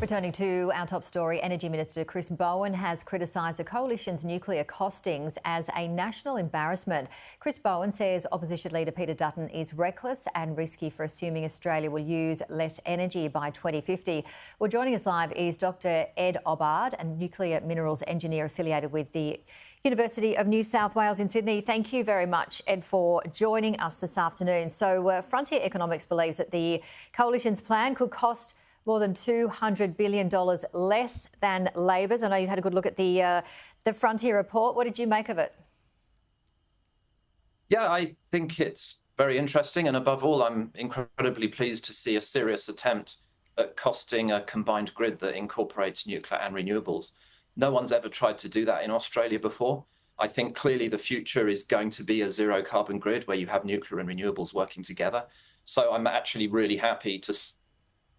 Returning to our top story, Energy Minister Chris Bowen has criticised the coalition's nuclear costings as a national embarrassment. Chris Bowen says Opposition Leader Peter Dutton is reckless and risky for assuming Australia will use less energy by 2050. Well, joining us live is Dr Ed Obbard, a nuclear minerals engineer affiliated with the University of New South Wales in Sydney. Thank you very much, Ed, for joining us this afternoon. So Frontier Economics believes that the coalition's plan could cost more than $200 billion less than Labor's. I know you had a good look at the Frontier report. What did you make of it? Yeah, I think it's very interesting. And above all, I'm incredibly pleased to see a serious attempt at costing a combined grid that incorporates nuclear and renewables. No one's ever tried to do that in Australia before. I think clearly the future is going to be a zero carbon grid where you have nuclear and renewables working together. So I'm actually really happy to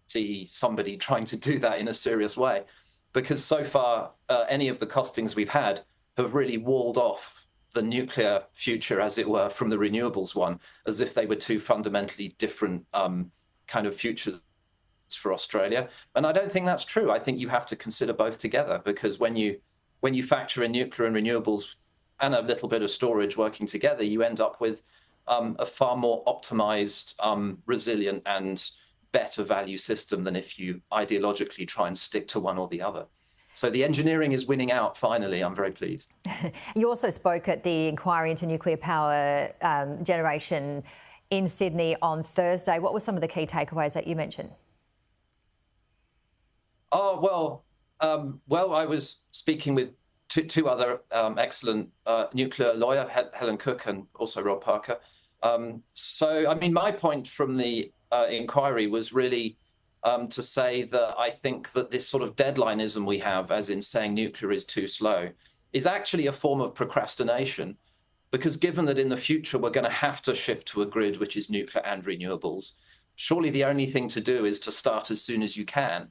see somebody trying to do that in a serious way, because so far any of the costings we've had have really walled off the nuclear future, as it were, from the renewables one, as if they were two fundamentally different kind of futures for Australia. And I don't think that's true. I think you have to consider both together, because when you factor in nuclear and renewables and a little bit of storage working together, you end up with a far more optimized, resilient and better value system than if you ideologically try and stick to one or the other. So the engineering is winning out finally. I'm very pleased. You also spoke at the inquiry into nuclear power generation in Sydney on Thursday. What were some of the key takeaways that you mentioned? Oh, well, I was speaking with two other excellent nuclear lawyer, Helen Cook and also Rob Parker. So, I mean, my point from the inquiry was really to say that I think that this sort of deadlineism we have, as in saying nuclear is too slow, is actually a form of procrastination, because given that in the future we're going to have to shift to a grid which is nuclear and renewables, surely the only thing to do is to start as soon as you can.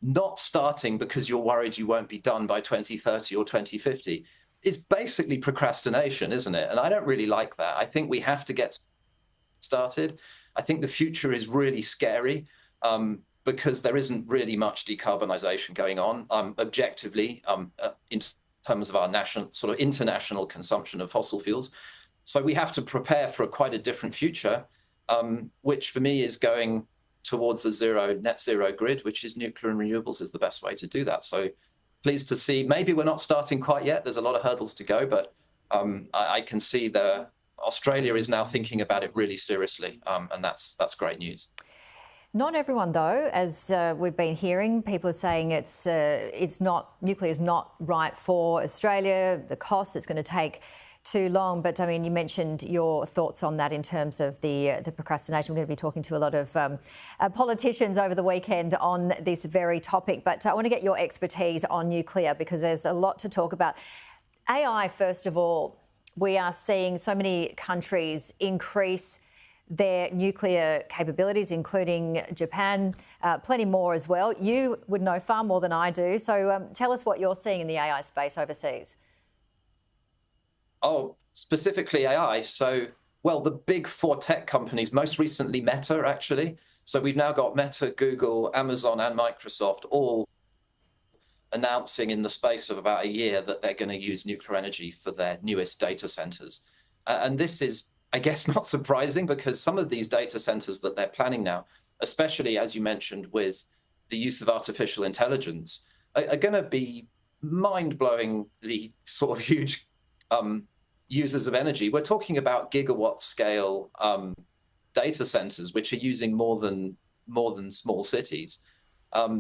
Not starting because you're worried you won't be done by 2030 or 2050 is basically procrastination, isn't it? And I don't really like that. I think we have to get started. I think the future is really scary because there isn't really much decarbonisation going on objectively in terms of our national, sort of international consumption of fossil fuels. So we have to prepare for quite a different future, which for me is going towards a net zero grid, which is nuclear and renewables is the best way to do that. So pleased to see, maybe we're not starting quite yet. There's a lot of hurdles to go, but I can see Australia is now thinking about it really seriously, and that's great news. Not everyone, though, as we've been hearing, people are saying nuclear is not right for Australia. The cost, it's going to take too long. But I mean, you mentioned your thoughts on that in terms of the procrastination. We're going to be talking to a lot of politicians over the weekend on this very topic. But I want to get your expertise on nuclear, because there's a lot to talk about. AI, first of all, we are seeing so many countries increase their nuclear capabilities, including Japan, plenty more as well. You would know far more than I do. So tell us what you're seeing in the AI space overseas. Oh, specifically AI. So, well, the big four tech companies, most recently Meta, actually. So we've now got Meta, Google, Amazon and Microsoft all announcing in the space of about a year that they're going to use nuclear energy for their newest data centers. And this is, I guess, not surprising, because some of these data centers that they're planning now, especially as you mentioned with the use of artificial intelligence, are going to be mind-blowingly sort of huge users of energy. We're talking about gigawatt scale data centers, which are using more than small cities.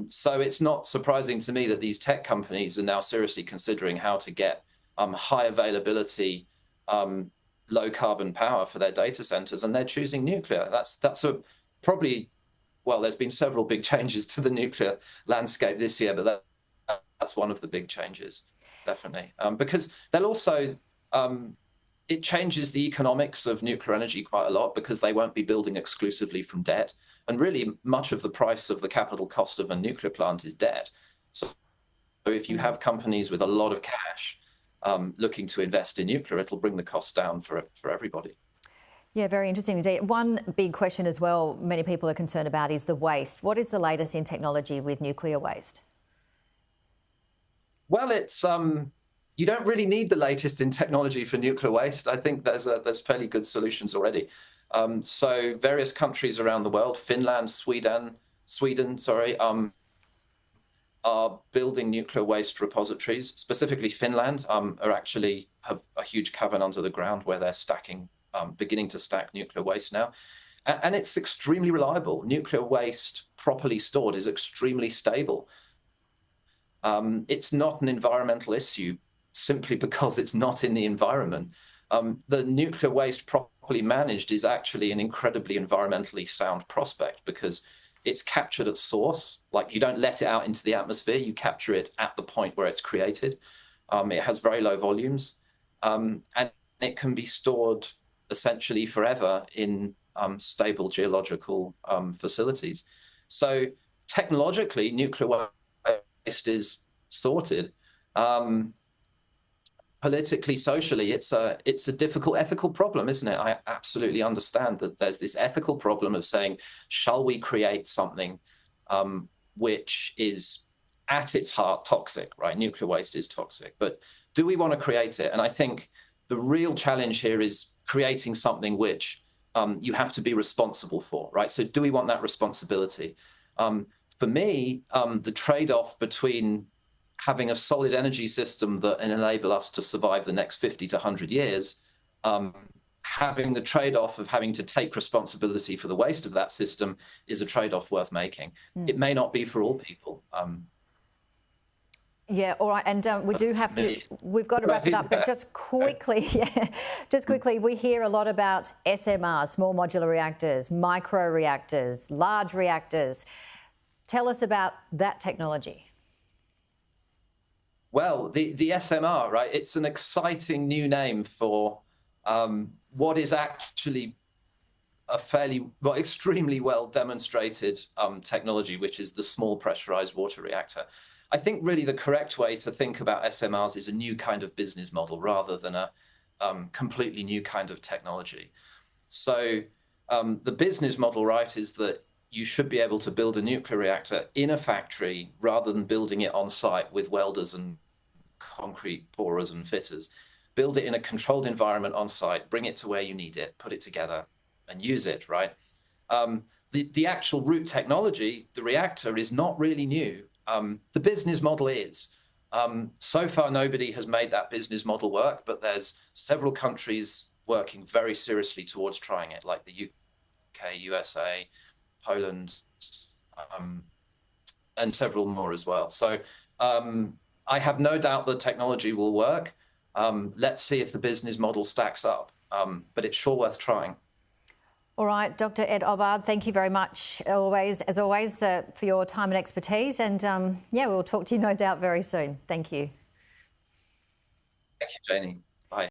So it's not surprising to me that these tech companies are now seriously considering how to get high availability, low carbon power for their data centers, and they're choosing nuclear. That's probably, well, there's been several big changes to the nuclear landscape this year, but that's one of the big changes, definitely, because they'll also it changes the economics of nuclear energy quite a lot, because they won't be building exclusively from debt. And really, much of the price of the capital cost of a nuclear plant is debt. So if you have companies with a lot of cash looking to invest in nuclear, it'll bring the cost down for everybody. Yeah, very interesting indeed. One big question as well many people are concerned about is the waste. What is the latest in technology with nuclear waste? Well, it's you don't really need the latest in technology for nuclear waste. I think there's fairly good solutions already. So various countries around the world, Finland, Sweden, are building nuclear waste repositories. Specifically, Finland are actually have a huge cavern under the ground where they're stacking, beginning to stack nuclear waste now. And it's extremely reliable. Nuclear waste properly stored is extremely stable. It's not an environmental issue simply because it's not in the environment. The nuclear waste properly managed is actually an incredibly environmentally sound prospect because it's captured at source. Like, you don't let it out into the atmosphere, you capture it at the point where it's created. It has very low volumes, and it can be stored essentially forever in stable geological facilities. So technologically, nuclear waste is sorted. Politically, socially, it's a difficult ethical problem, isn't it? I absolutely understand that there's this ethical problem of saying, shall we create something which is at its heart toxic, right? Nuclear waste is toxic, but do we want to create it? And I think the real challenge here is creating something which you have to be responsible for, right? So do we want that responsibility? For me, the trade-off between having a solid energy system that enable us to survive the next 50 to 100 years, having the trade-off of having to take responsibility for the waste of that system is a trade-off worth making. It may not be for all people. Yeah, all right, and we do have to, we've got to wrap it up, but just quickly, we hear a lot about SMRs, small modular reactors, micro reactors, large reactors. Tell us about that technology. Well, the SMR, right? It's an exciting new name for what is actually a extremely well demonstrated technology, which is the small pressurized water reactor. I think really the correct way to think about SMRs is a new kind of business model rather than a completely new kind of technology. So the business model, right, is that you should be able to build a nuclear reactor in a factory rather than building it on site with welders and concrete pourers and fitters. Build it in a controlled environment on site, bring it to where you need it, put it together and use it, right? The actual root technology, the reactor, is not really new. The business model is. So far, nobody has made that business model work, but there's several countries working very seriously towards trying it, like the UK, USA, Poland, and several more as well. So I have no doubt the technology will work. Let's see if the business model stacks up, but it's sure worth trying. All right, Dr Ed Obbard, thank you very much, as always, for your time and expertise. And yeah, we'll talk to you no doubt very soon. Thank you. Thank you, Janie. Bye.